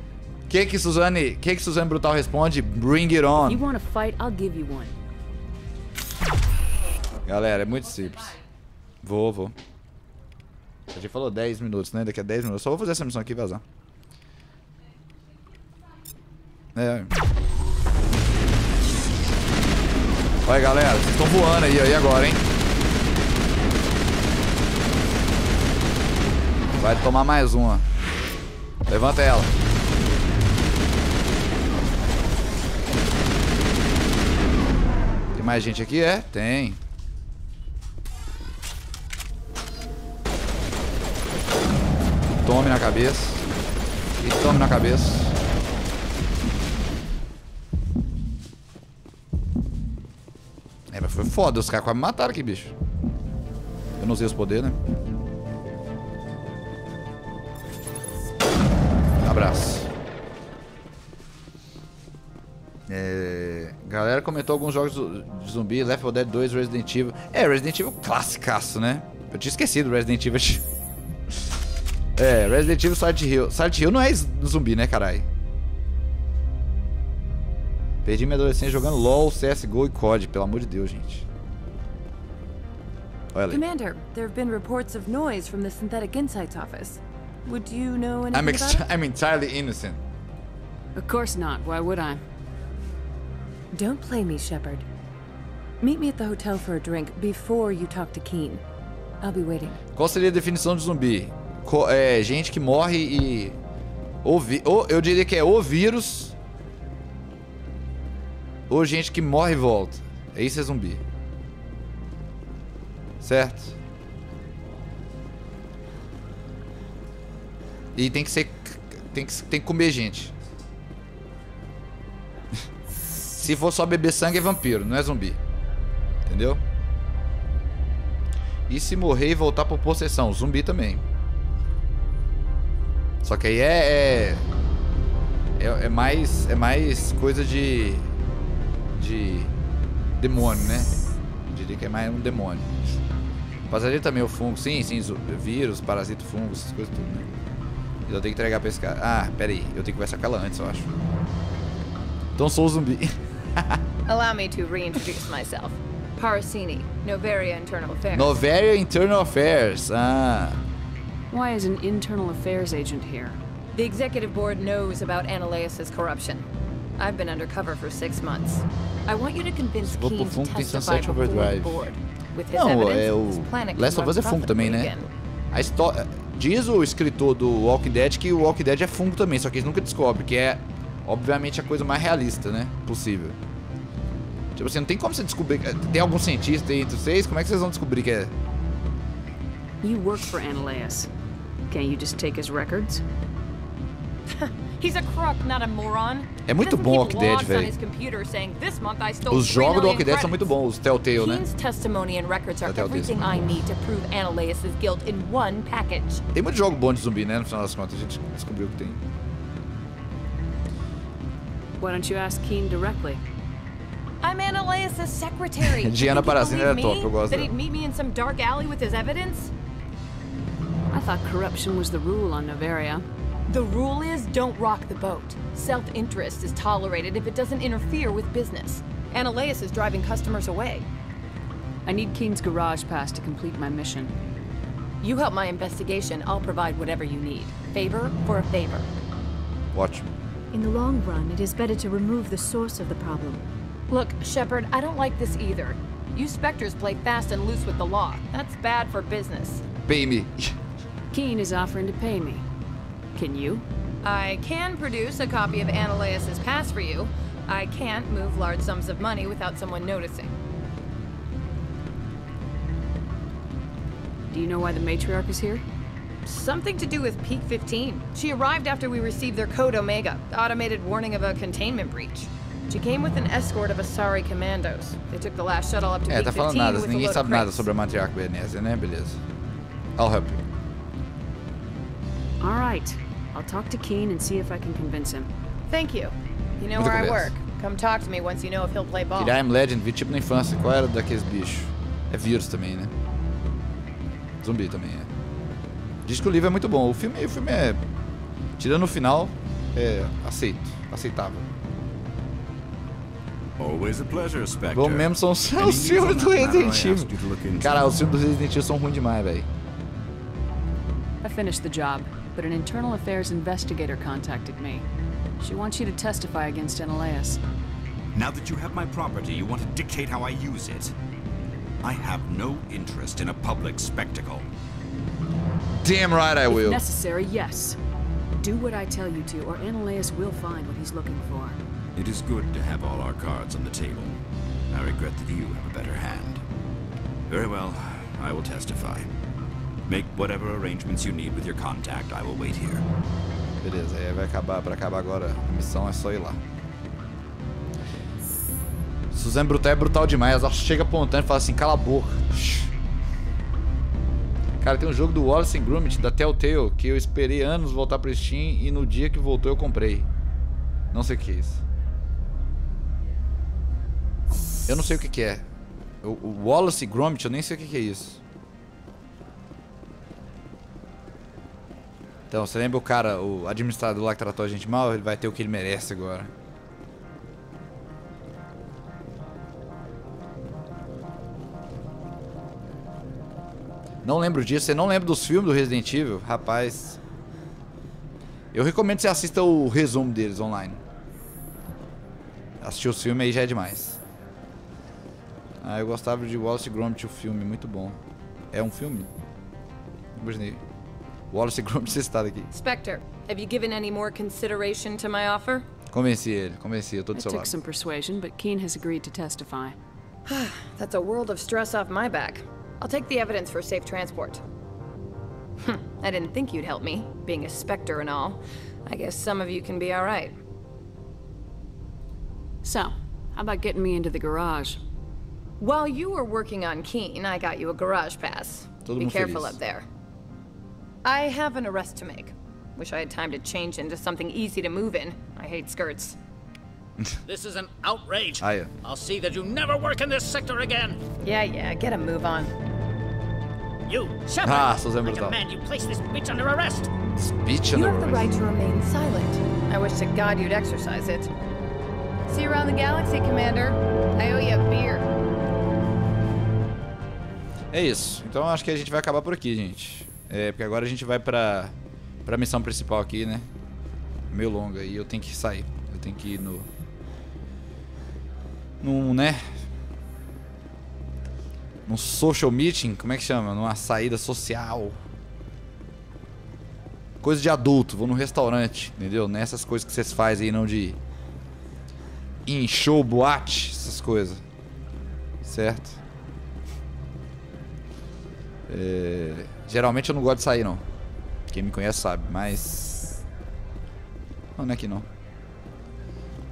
Que Suzanne Brutal responde? Bring it on. You want a fight? I'll give you one. Galera, é muito simples. Vou. A gente falou 10 minutos, né? Daqui a 10 minutos. Só vou fazer essa missão aqui e vazar. Olha, galera, vocês estão voando aí agora, hein? Vai tomar mais uma. Levanta ela. Tem mais gente aqui, é? Tem. Tome na cabeça. E tome na cabeça. Mas foi foda, os caras quase me mataram aqui, bicho. Eu não usei os poderes, né? Abraço. Galera comentou alguns jogos de zumbi, Left 4 Dead 2, Resident Evil. Resident Evil classicaço, né? Eu tinha esquecido Resident Evil. Resident Evil Silent Hill. Silent Hill não é zumbi, né, caralho? Perdi minha adolescência jogando LOL, CSGO e COD, pelo amor de Deus, gente. Olha ali. Commander, there have been reports of noise from the Synthetic Insights office. Would you know anything about it? I'm entirely innocent. Of course not. Why would I? Don't play me, Shepard. Meet me at the hotel for a drink before you talk to Keen. I'll be waiting. Qual seria a definição de zumbi? Gente que morre e... eu diria que é ou vírus... ou gente que morre e volta. Isso é zumbi. Certo? E tem que ser... Tem que comer gente. Se for só beber sangue é vampiro, não é zumbi. Entendeu? E se morrer e voltar por possessão? Zumbi também. Só que aí é mais coisa de demônio, né? Eu diria que é mais um demônio. Passageiro também é o fungo. Sim, vírus, parasito, fungo, essas coisas tudo, né? Eu tenho que entregar pra esse cara. Ah, pera aí. Eu tenho que conversar com ela antes, eu acho. Então sou o zumbi. Allow me to reintroduce myself. Parasini, Novaria Internal Affairs. Novaria Internal Affairs. Ah. Why is an internal affairs agent here? The executive board knows about Annaleus' corruption. I've been undercover for 6 months. I want you to convince Keen to testify before the board. With his evidence, this planet Last of Us é fungo também, né? A história... Diz o escritor do Walking Dead que o Walking Dead é fungo também, só que eles nunca descobrem, que é, obviamente, a coisa mais realista, né? Possível. Tipo assim, não tem como você descobrir... Tem algum cientista aí entre vocês? Como é que vocês vão descobrir que é? You work for Annaleus. Can't you just take his records? He's a crook, not a moron. É muito bom o Walking Dead, velho. Os jogos do Walking Dead são muito bons, os Telltale, né? Keen's testimony and records are everything I need to prove Annaleus' guilt in one package. Tem muito jogo bom de zumbi, né? No final das contas, a gente descobriu que tem. Why don't you ask Keen directly? I'm Annaleus' secretary. Diana Parasina era top, eu gosto dela. That dela. he'd meet me in some dark alley with his evidence? I thought corruption was the rule on Novaria. The rule is don't rock the boat. Self-interest is tolerated if it doesn't interfere with business. Analeas is driving customers away. I need Keen's garage pass to complete my mission. You help my investigation, I'll provide whatever you need. Favor for a favor. Watch. In the long run, it is better to remove the source of the problem. Look, Shepard, I don't like this either. You Spectres play fast and loose with the law. That's bad for business. Pay me. Keen is offering to pay me. Can you? I can produce a copy of Analeas' pass for you. I can't move large sums of money without someone noticing. Do you know why the matriarch is here? Something to do with Peak 15. She arrived after we received their Code Omega, automated warning of a containment breach. She came with an escort of Asari commandos. They took the last shuttle up to Peak 15 tá falando nada, with ninguém a load sabe of nada crates. sobre a matriarca Benezia, né? Beleza. I'll help you. All right. I'll talk to Keen and see if I can convince him. Thank you. You know where I work. Come talk to me once you know if he'll play ball. Aquele I'm Legend, vi tipo na infância. Qual era daqueles bichos? É vírus também, né? Zumbi também, é. Diz que o livro é muito bom. O filme é... Tirando o final, é aceitável. Always a pleasure, Spectre. Bom mesmo são os filmes do Resident Evil. Cara, os filmes do Resident Evil são ruins demais, velho. I finished the job, but an internal affairs investigator contacted me. She wants you to testify against Analeas. Now that you have my property, you want to dictate how I use it. I have no interest in a public spectacle. Damn right I will. If necessary, yes. Do what I tell you to, or Analeas will find what he's looking for. It is good to have all our cards on the table. I regret that you have a better hand. Very well, I will testify. Make whatever arrangements you need with your contact. I will wait here. Beleza, aí vai acabar. Pra acabar agora, a missão é só ir lá. Suzanne Brutal é brutal demais. Ela chega apontando e fala assim, cala a boca. Cara, tem um jogo do Wallace & Gromit da Telltale que eu esperei anos voltar pro Steam e no dia que voltou eu comprei. Não sei o que é isso. Eu não sei o que é. O Wallace & Gromit, eu nem sei o que é isso. Então, você lembra o cara, o administrador lá que tratou a gente mal? Ele vai ter o que ele merece agora. Não lembro disso. Você não lembra dos filmes do Resident Evil? Rapaz, eu recomendo que você assista o resumo deles online. Assistir os filmes aí já é demais. Ah, eu gostava de Wallace & Gromit, o filme, muito bom. É um filme? Imaginei. Wallace & Gromit, você está aqui. Spectre, have you given any more consideration to my offer? Convenci ele, eu tô do seu It took lado. some persuasion, but Keen has agreed to testify. That's a world of stress off my back. I'll take the evidence for safe transport. I didn't think you'd help me, being a Spectre and all. I guess some of you can be alright. So, how about getting me into the garage? While you were working on Keen, I got you a garage pass. Be careful up there. I have an arrest to make. Wish I had time to change into something easy to move in. I hate skirts. This is an outrage. Ah, yeah. I'll see that you never work in this sector again. Yeah, get a move on. You, Shepard, Ah, Suzanne I Brutal. command you place this bitch under arrest. Speech You under have the arrest. right to remain silent. I wish to God you'd exercise it. See you around the galaxy, Commander. I owe you a beer. É isso. Então acho que a gente vai acabar por aqui, gente. É, porque agora a gente vai pra missão principal aqui, né? Meio longa. E eu tenho que sair. Eu tenho que ir né? Num social meeting, como é que chama? Numa saída social. Coisa de adulto, vou num restaurante, entendeu? Nessas coisas que vocês fazem aí, não de... em show, boate, essas coisas. Certo? Geralmente eu não gosto de sair, não. Quem me conhece sabe, mas... Não é aqui não.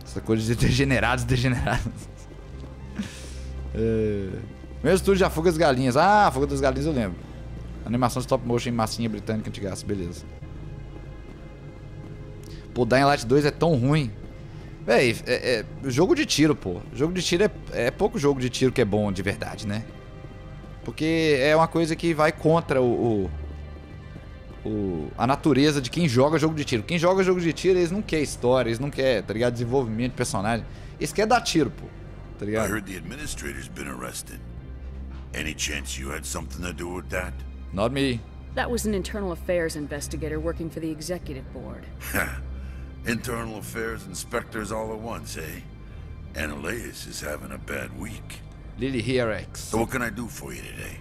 Essa coisa de degenerados. Meu estúdio de A Fuga das Galinhas. Ah, A Fuga das Galinhas eu lembro. Animação stop motion em massinha britânica antigaça, beleza. Pô, Dying Light 2 é tão ruim. Véi, jogo de tiro, pô. Jogo de tiro é pouco jogo de tiro que é bom de verdade, né? Porque é uma coisa que vai contra a natureza de quem joga jogo de tiro. Quem joga jogo de tiro, eles não querem história, eles não querem, tá ligado? Desenvolvimento de personagem. Eles querem dar tiro, pô. Tá ligado? I heard the administrator's been arrested. Any chance you had something to do with that? Not me. That was an internal affairs investigator working for the executive board. Internal affairs inspectors all at once, eh? Annalise is having a bad week. Lily Rex. So what can I do for you today?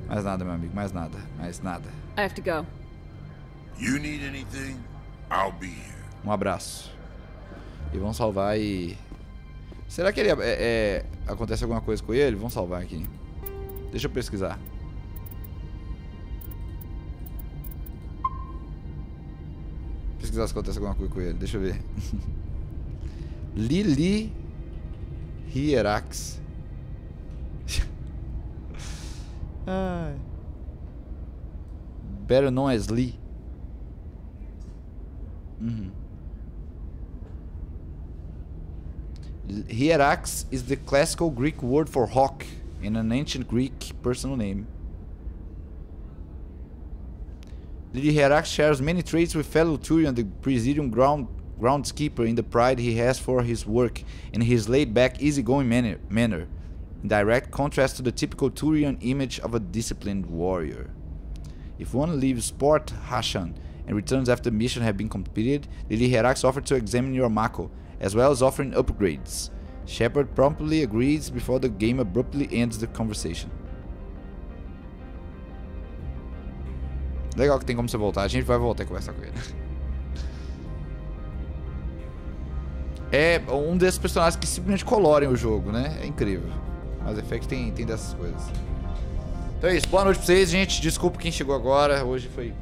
Mais nada, meu amigo. Mais nada. Mais nada. I have to go. You need anything? I'll be here. Um abraço. E vamos salvar e... Será que ele acontece alguma coisa com ele? Vamos salvar aqui. Deixa eu pesquisar. Pesquisar se acontece alguma coisa com ele. Deixa eu ver. Lily Hierax. Better known as Lee. Hierax is the classical Greek word for hawk in an ancient Greek personal name. Lily Hierax shares many traits with fellow Turian, the Presidium groundskeeper, in the pride he has for his work and his laid-back, easygoing manner, in direct contrast to the typical Turian image of a disciplined warrior. If one leaves Port Hashan and returns after the mission have been completed, Lily Hierax offers to examine your Mako, as well as offering upgrades. Shepard promptly agrees before the game abruptly ends the conversation. Legal que tem como você voltar. A gente vai voltar e conversar com ele. É um desses personagens que simplesmente colorem o jogo, né? É incrível. Mass Effect tem dessas coisas. Então é isso. Boa noite pra vocês, gente. Desculpa quem chegou agora. Hoje foi...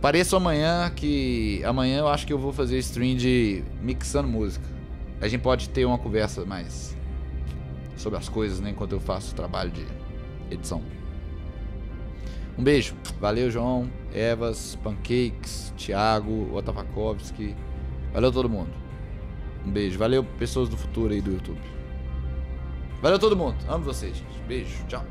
Pareço amanhã, que... Amanhã eu acho que eu vou fazer stream de mixando música. A gente pode ter uma conversa mais sobre as coisas, né? Enquanto eu faço o trabalho de edição. Um beijo. Valeu, João, Evas, Pancakes, Thiago, Otavakovski. Valeu todo mundo. Um beijo. Valeu, pessoas do futuro aí do YouTube. Valeu todo mundo. Amo vocês, gente. Beijo. Tchau.